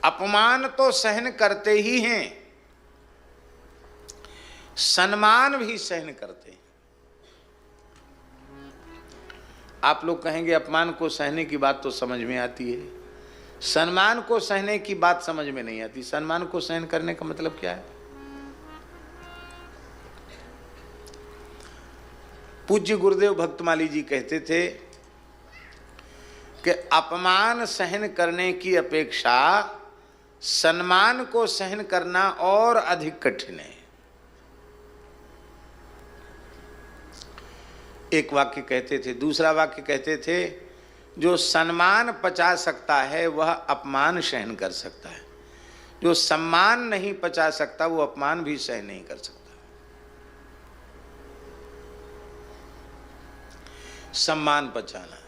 अपमान तो सहन करते ही हैं, सम्मान भी सहन करते हैं। आप लोग कहेंगे अपमान को सहने की बात तो समझ में आती है, सम्मान को सहने की बात समझ में नहीं आती। सम्मान को सहन करने का मतलब क्या है? पूज्य गुरुदेव भक्तमाली जी कहते थे कि अपमान सहन करने की अपेक्षा सम्मान को सहन करना और अधिक कठिन है। एक वाक्य कहते थे। दूसरा वाक्य कहते थे, जो सम्मान पचा सकता है वह अपमान सहन कर सकता है, जो सम्मान नहीं पचा सकता वो अपमान भी सहन नहीं कर सकता। सम्मान पचाना,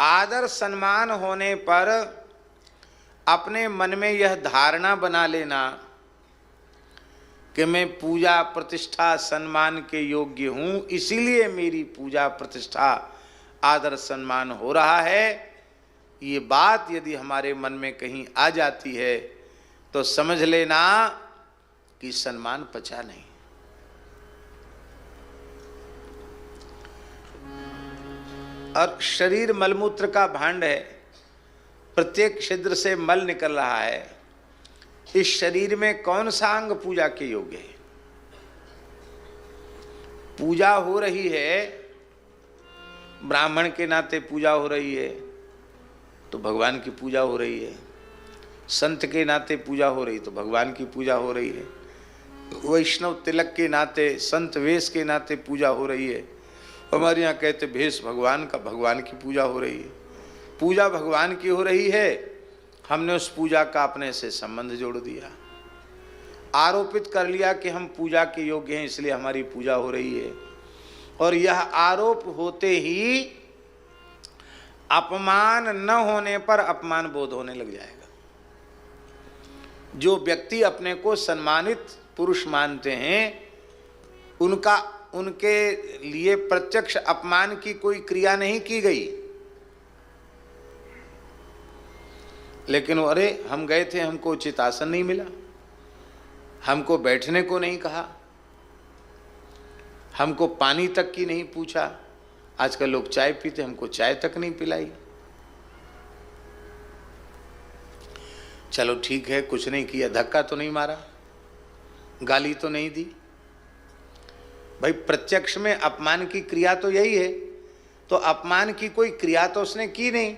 आदर सम्मान होने पर अपने मन में यह धारणा बना लेना कि मैं पूजा प्रतिष्ठा सम्मान के योग्य हूँ, इसीलिए मेरी पूजा प्रतिष्ठा आदर सम्मान हो रहा है। ये बात यदि हमारे मन में कहीं आ जाती है तो समझ लेना कि सम्मान पचा नहीं। और शरीर मलमूत्र का भांड है, प्रत्येक छिद्र से मल निकल रहा है। इस शरीर में कौन सा अंग पूजा के योग्य है? पूजा हो रही है, ब्राह्मण के नाते पूजा हो रही है तो भगवान की पूजा हो रही है, संत के नाते पूजा हो रही तो भगवान की पूजा हो रही है, वैष्णव तिलक के नाते संत वेश के नाते पूजा हो रही है। हमारे यहाँ कहते भेष भगवान का, भगवान की पूजा हो रही है। पूजा भगवान की हो रही है, हमने उस पूजा का अपने से संबंध जोड़ दिया, आरोपित कर लिया कि हम पूजा के योग्य हैं इसलिए हमारी पूजा हो रही है। और यह आरोप होते ही अपमान न होने पर अपमान बोध होने लग जाएगा। जो व्यक्ति अपने को सम्मानित पुरुष मानते हैं उनके लिए प्रत्यक्ष अपमान की कोई क्रिया नहीं की गई, लेकिन अरे हम गए थे, हमको उचित आसन नहीं मिला, हमको बैठने को नहीं कहा, हमको पानी तक की नहीं पूछा। आजकल लोग चाय पीते, हमको चाय तक नहीं पिलाई। चलो ठीक है, कुछ नहीं किया, धक्का तो नहीं मारा, गाली तो नहीं दी। भाई प्रत्यक्ष में अपमान की क्रिया तो यही है, तो अपमान की कोई क्रिया तो उसने की नहीं,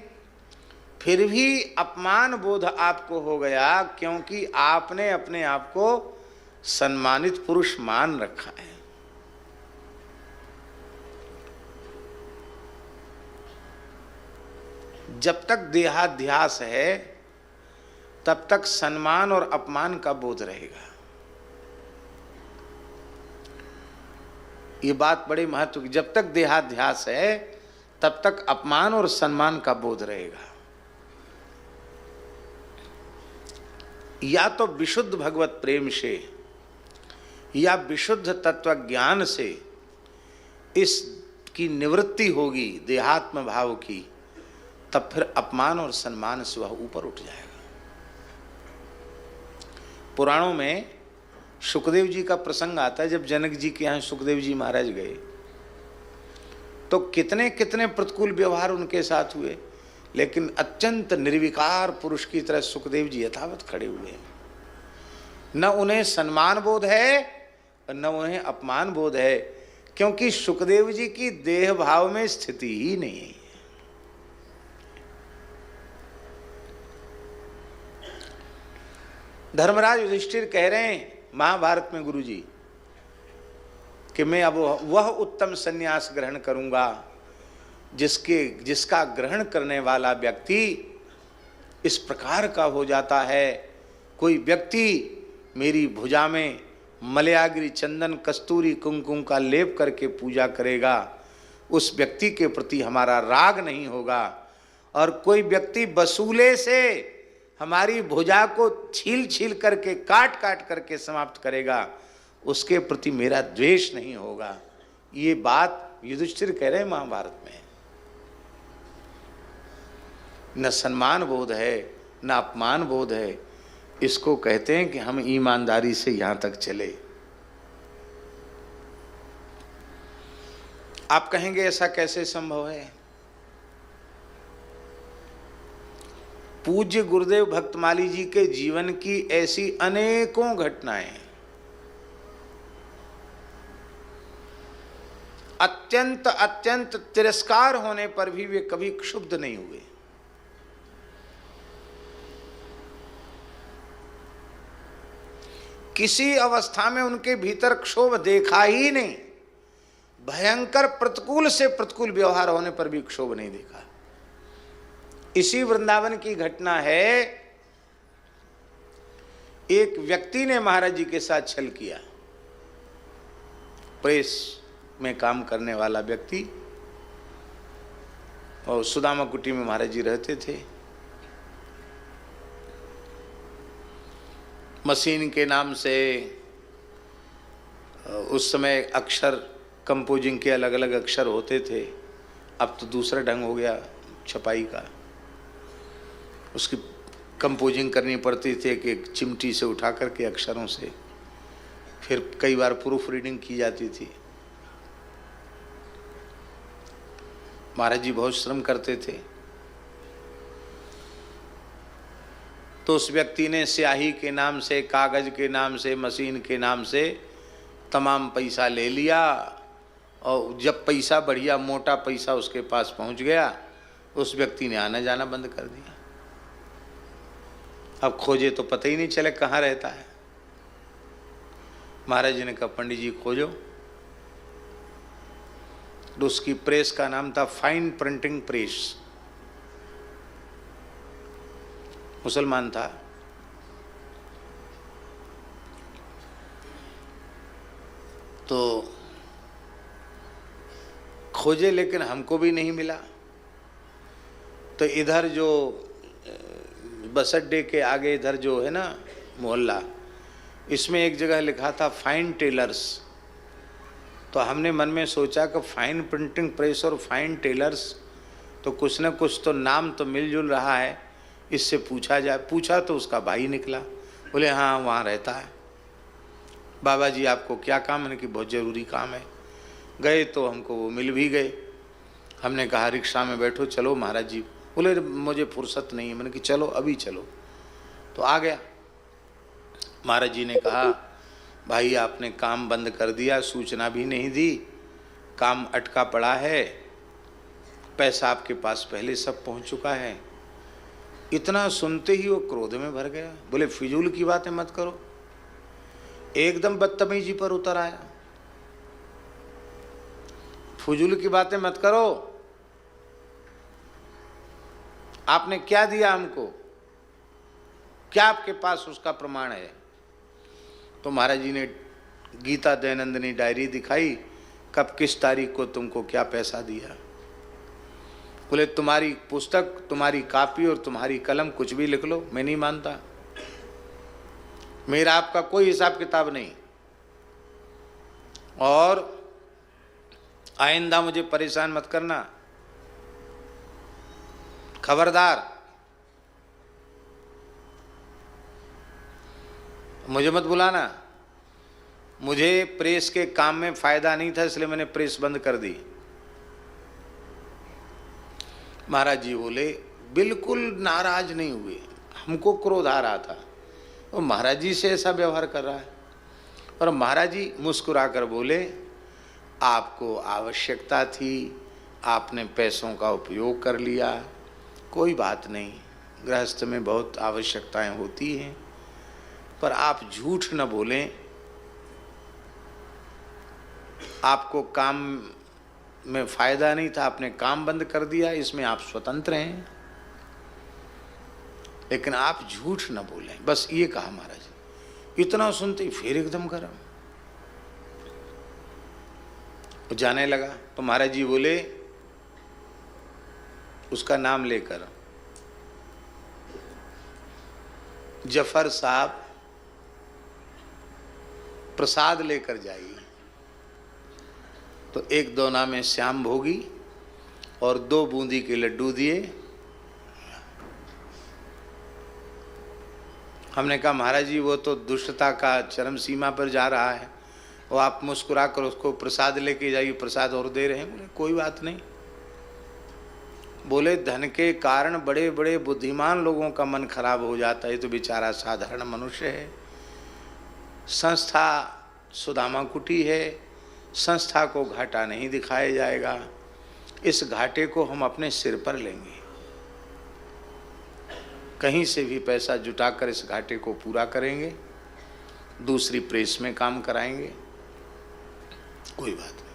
फिर भी अपमान बोध आपको हो गया क्योंकि आपने अपने आप को सम्मानित पुरुष मान रखा है। जब तक देहाध्यास है तब तक सम्मान और अपमान का बोध रहेगा। ये बात बड़ी महत्व की, जब तक देहाध्यास है तब तक अपमान और सम्मान का बोध रहेगा। या तो विशुद्ध भगवत प्रेम से या विशुद्ध तत्व ज्ञान से इसकी निवृत्ति होगी देहात्म भाव की, तब फिर अपमान और सम्मान से वह ऊपर उठ जाएगा। पुराणों में सुखदेव जी का प्रसंग आता है। जब जनक जी के यहाँ सुखदेव जी महाराज गए तो कितने कितने प्रतिकूल व्यवहार उनके साथ हुए, लेकिन अत्यंत निर्विकार पुरुष की तरह सुखदेव जी यथावत खड़े हुए। न उन्हें सम्मान बोध है न उन्हें अपमान बोध है, क्योंकि सुखदेव जी की देह भाव में स्थिति ही नहीं है। धर्मराज युधिष्ठिर कह रहे हैं महाभारत में गुरु जी कि मैं अब वह उत्तम संन्यास ग्रहण करूंगा जिसका ग्रहण करने वाला व्यक्ति इस प्रकार का हो जाता है। कोई व्यक्ति मेरी भुजा में मलयागिरी चंदन कस्तूरी कुमकुम का लेप करके पूजा करेगा, उस व्यक्ति के प्रति हमारा राग नहीं होगा। और कोई व्यक्ति वसूले से हमारी भुजा को छील छील करके काट काट करके समाप्त करेगा, उसके प्रति मेरा द्वेष नहीं होगा। ये बात युधिष्ठिर कह रहे हैं महाभारत में। न सम्मान बोध है न अपमान बोध है। इसको कहते हैं कि हम ईमानदारी से यहां तक चले। आप कहेंगे ऐसा कैसे संभव है? पूज्य गुरुदेव भक्तमाली जी के जीवन की ऐसी अनेकों घटनाएं अत्यंत अत्यंत तिरस्कार होने पर भी वे कभी क्षुब्ध नहीं हुए। किसी अवस्था में उनके भीतर क्षोभ देखा ही नहीं। भयंकर प्रतिकूल से प्रतिकूल व्यवहार होने पर भी क्षोभ नहीं देखा। इसी वृंदावन की घटना है। एक व्यक्ति ने महाराज जी के साथ छल किया। प्रेस में काम करने वाला व्यक्ति, और सुदामा कुटी में महाराज जी रहते थे। मशीन के नाम से उस समय अक्षर कंपोजिंग के अलग अलग अक्षर होते थे। अब तो दूसरा ढंग हो गया छपाई का। उसकी कंपोजिंग करनी पड़ती थी कि एक चिमटी से उठा करके अक्षरों से, फिर कई बार प्रूफ रीडिंग की जाती थी। महाराज जी बहुत श्रम करते थे। तो उस व्यक्ति ने स्याही के नाम से, कागज के नाम से, मशीन के नाम से तमाम पैसा ले लिया। और जब पैसा बढ़िया मोटा पैसा उसके पास पहुंच गया, उस व्यक्ति ने आना जाना बंद कर दिया। अब खोजे तो पता ही नहीं चले कहाँ रहता है। महाराज जी ने कहा पंडित जी खोजो। तो उसकी प्रेस का नाम था फाइन प्रिंटिंग प्रेस। मुसलमान था। तो खोजे लेकिन हमको भी नहीं मिला। तो इधर जो बस अड्डे के आगे इधर जो है ना मोहल्ला, इसमें एक जगह लिखा था फाइन टेलर्स। तो हमने मन में सोचा कि फाइन प्रिंटिंग प्रेस और फाइन टेलर्स तो कुछ न कुछ तो नाम तो मिलजुल रहा है, इससे पूछा जाए। पूछा तो उसका भाई निकला। बोले हाँ वहाँ रहता है। बाबा जी आपको क्या काम? मैंने कि बहुत ज़रूरी काम है। गए तो हमको वो मिल भी गए। हमने कहा रिक्शा में बैठो चलो महाराज जी। बोले मुझे फुर्सत नहीं है। मैंने कि चलो अभी चलो। तो आ गया। महाराज जी ने कहा भाई आपने काम बंद कर दिया, सूचना भी नहीं दी, काम अटका पड़ा है, पैसा आपके पास पहले सब पहुंच चुका है। इतना सुनते ही वो क्रोध में भर गया। बोले फिजूल की बातें मत करो। एकदम बदतमीजी पर उतर आया। फिजूल की बातें मत करो। आपने क्या दिया हमको? क्या आपके पास उसका प्रमाण है? तो महाराज जी ने गीता दयानंदनी डायरी दिखाई, कब किस तारीख को तुमको क्या पैसा दिया। बोले तुम्हारी पुस्तक, तुम्हारी कापी और तुम्हारी कलम कुछ भी लिख लो, मैं नहीं मानता। मेरा आपका कोई हिसाब किताब नहीं। और आइंदा मुझे परेशान मत करना, खबरदार। मुझे मत बुलाना। मुझे प्रेस के काम में फायदा नहीं था, इसलिए मैंने प्रेस बंद कर दी। महाराज जी बोले बिल्कुल नाराज नहीं हुए। हमको क्रोध आ रहा था, वो महाराज जी से ऐसा व्यवहार कर रहा है। और महाराज जी मुस्कुरा कर बोले आपको आवश्यकता थी, आपने पैसों का उपयोग कर लिया, कोई बात नहीं। गृहस्थ में बहुत आवश्यकताएं होती हैं, पर आप झूठ न बोलें। आपको काम में फायदा नहीं था, आपने काम बंद कर दिया, इसमें आप स्वतंत्र हैं, लेकिन आप झूठ न बोलें। बस ये कहा महाराज। इतना सुनते ही फिर एकदम गरम जाने लगा। तो महाराज जी बोले उसका नाम लेकर जफर साहब प्रसाद लेकर जाइए। तो एक दोना में श्याम भोगी और 2 बूंदी के लड्डू दिए। हमने कहा महाराज जी वो तो दुष्टता का चरम सीमा पर जा रहा है, वो आप मुस्कुरा कर उसको प्रसाद लेके जाइए, प्रसाद और दे रहे हैं। बोले कोई बात नहीं। बोले धन के कारण बड़े बड़े बुद्धिमान लोगों का मन खराब हो जाता है, तो बेचारा साधारण मनुष्य है। संस्था सुदामा कुटी है, संस्था को घाटा नहीं दिखाया जाएगा, इस घाटे को हम अपने सिर पर लेंगे, कहीं से भी पैसा जुटाकर इस घाटे को पूरा करेंगे, दूसरी प्रेस में काम कराएंगे, कोई बात नहीं।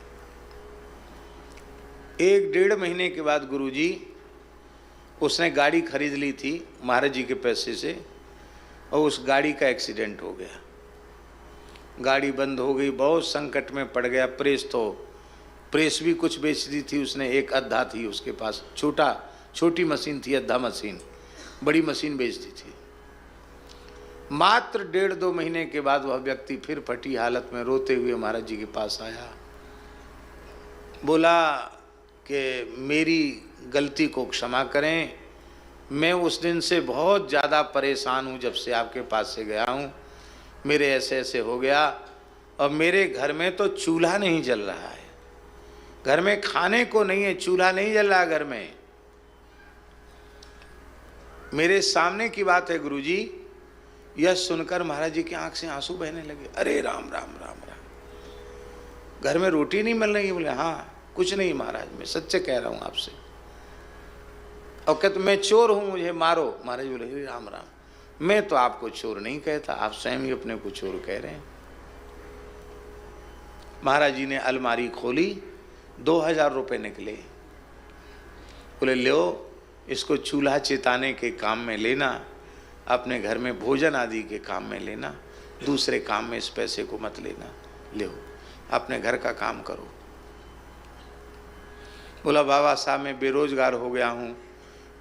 1-1.5 महीने के बाद गुरुजी, उसने गाड़ी खरीद ली थी महाराज जी के पैसे से, और उस गाड़ी का एक्सीडेंट हो गया, गाड़ी बंद हो गई, बहुत संकट में पड़ गया। प्रेस भी कुछ बेच दी थी उसने, एक अद्धा थी उसके पास, छोटी मशीन थी, अद्धा मशीन, बड़ी मशीन बेच दी थी। मात्र 1.5-2 महीने के बाद वह व्यक्ति फिर फटी हालत में रोते हुए महाराज जी के पास आया, बोला कि मेरी गलती को क्षमा करें, मैं उस दिन से बहुत ज़्यादा परेशान हूँ, जब से आपके पास से गया हूँ, मेरे ऐसे ऐसे हो गया, और मेरे घर में तो चूल्हा नहीं जल रहा है, घर में खाने को नहीं है, चूल्हा नहीं जल रहा घर में। मेरे सामने की बात है गुरुजी। यह सुनकर महाराज जी की आंख से आंसू बहने लगे। अरे राम राम राम राम, घर में रोटी नहीं मिल रही है? बोले हाँ, कुछ नहीं महाराज, मैं सच्चे कह रहा हूं आपसे। और कहते मैं चोर हूं, मुझे मारो। महाराज बोले अरे राम राम, मैं तो आपको चोर नहीं कहता, आप स्वयं ही अपने को चोर कह रहे हैं। महाराज जी ने अलमारी खोली, 2000 रुपये निकले। बोले लो, इसको चूल्हा चिताने के काम में लेना, अपने घर में भोजन आदि के काम में लेना, दूसरे काम में इस पैसे को मत लेना, ले अपने घर का काम करो। बोला बाबा साहब मैं बेरोजगार हो गया हूँ,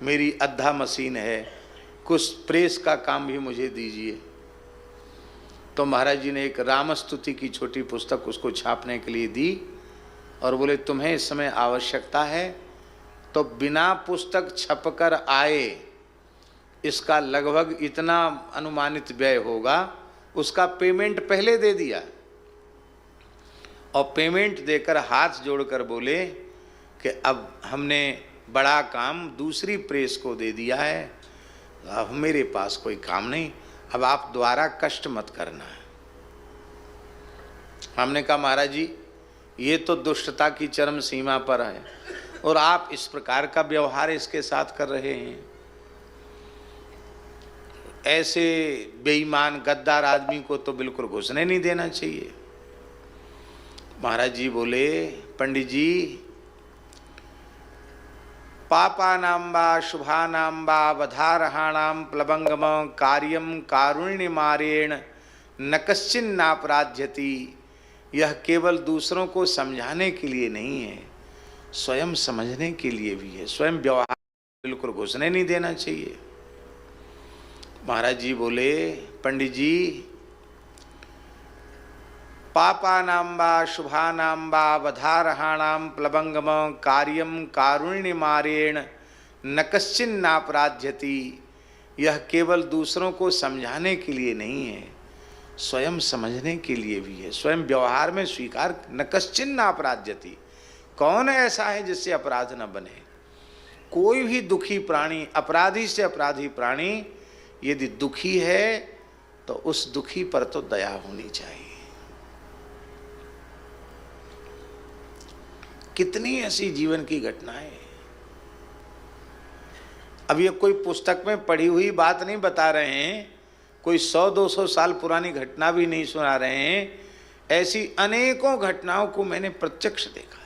मेरी अद्धा मशीन है, कुछ प्रेस का काम भी मुझे दीजिए। तो महाराज जी ने एक रामस्तुति की छोटी पुस्तक उसको छापने के लिए दी, और बोले तुम्हें इस समय आवश्यकता है तो बिना पुस्तक छपकर आए, इसका लगभग इतना अनुमानित व्यय होगा, उसका पेमेंट पहले दे दिया। और पेमेंट देकर हाथ जोड़कर बोले कि अब हमने बड़ा काम दूसरी प्रेस को दे दिया है, अब मेरे पास कोई काम नहीं, अब आप दोबारा कष्ट मत करना। हमने कहा महाराज जी ये तो दुष्टता की चरम सीमा पर है, और आप इस प्रकार का व्यवहार इसके साथ कर रहे हैं। ऐसे बेईमान गद्दार आदमी को तो बिल्कुल घुसने नहीं देना चाहिए। महाराज जी बोले पंडित जी, पापानां वा शुभानां वा वधारहाणां प्लवंगम कार्यम कारुण्यमारेण न कश्चिन्नापराध्यति। यह केवल दूसरों को समझाने के लिए नहीं है, स्वयं समझने के लिए भी है। स्वयं व्यवहार बिल्कुल घुसने नहीं देना चाहिए। महाराज जी बोले पंडित जी, पापानां वा शुभानां वा वधारहाणां प्लवंगम कार्यम कारुण्यमारेण न कश्चिन्नापराध्यति। यह केवल दूसरों को समझाने के लिए नहीं है, स्वयं समझने के लिए भी है। स्वयं व्यवहार में स्वीकार, न कश्चिन्नापराध्यति। कौन ऐसा है जिससे अपराध न बने? कोई भी दुखी प्राणी, अपराधी से अपराधी प्राणी यदि दुखी है तो उस दुखी पर तो दया होनी चाहिए। कितनी ऐसी जीवन की घटनाएं। अब ये कोई पुस्तक में पढ़ी हुई बात नहीं बता रहे हैं, कोई 100-200 साल पुरानी घटना भी नहीं सुना रहे हैं। ऐसी अनेकों घटनाओं को मैंने प्रत्यक्ष देखा।